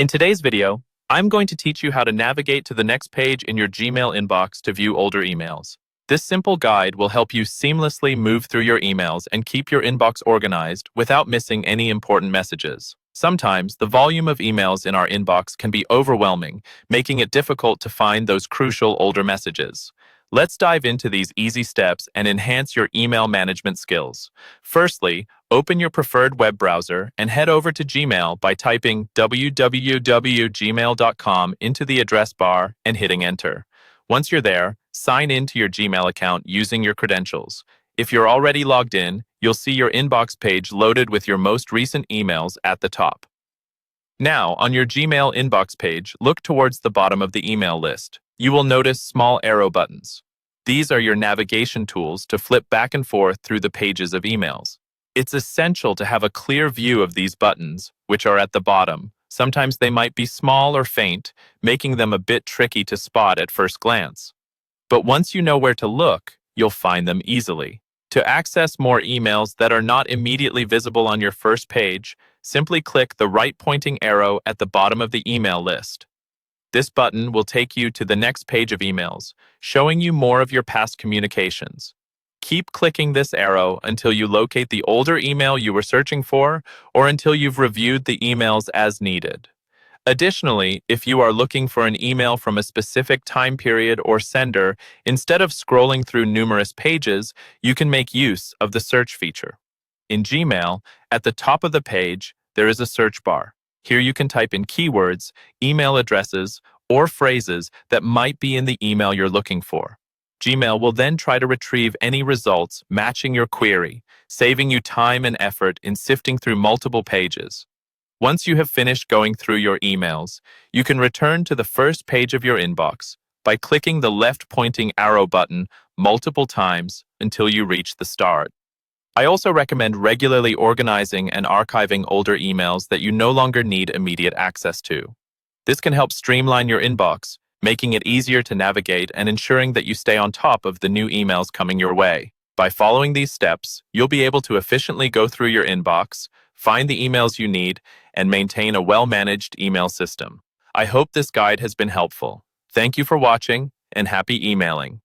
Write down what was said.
In today's video, I'm going to teach you how to navigate to the next page in your Gmail inbox to view older emails. This simple guide will help you seamlessly move through your emails and keep your inbox organized without missing any important messages. Sometimes, the volume of emails in our inbox can be overwhelming, making it difficult to find those crucial older messages. Let's dive into these easy steps and enhance your email management skills. Firstly, open your preferred web browser and head over to Gmail by typing www.gmail.com into the address bar and hitting enter. Once you're there, sign in to your Gmail account using your credentials. If you're already logged in, you'll see your inbox page loaded with your most recent emails at the top. Now, on your Gmail inbox page, look towards the bottom of the email list. You will notice small arrow buttons. These are your navigation tools to flip back and forth through the pages of emails. It's essential to have a clear view of these buttons, which are at the bottom. Sometimes they might be small or faint, making them a bit tricky to spot at first glance. But once you know where to look, you'll find them easily. To access more emails that are not immediately visible on your first page, simply click the right-pointing arrow at the bottom of the email list. This button will take you to the next page of emails, showing you more of your past communications. Keep clicking this arrow until you locate the older email you were searching for or until you've reviewed the emails as needed. Additionally, if you are looking for an email from a specific time period or sender, instead of scrolling through numerous pages, you can make use of the search feature. In Gmail, at the top of the page, there is a search bar. Here you can type in keywords, email addresses, or phrases that might be in the email you're looking for. Gmail will then try to retrieve any results matching your query, saving you time and effort in sifting through multiple pages. Once you have finished going through your emails, you can return to the first page of your inbox by clicking the left-pointing arrow button multiple times until you reach the start. I also recommend regularly organizing and archiving older emails that you no longer need immediate access to. This can help streamline your inbox, making it easier to navigate and ensuring that you stay on top of the new emails coming your way. By following these steps, you'll be able to efficiently go through your inbox, find the emails you need, and maintain a well-managed email system. I hope this guide has been helpful. Thank you for watching, and happy emailing.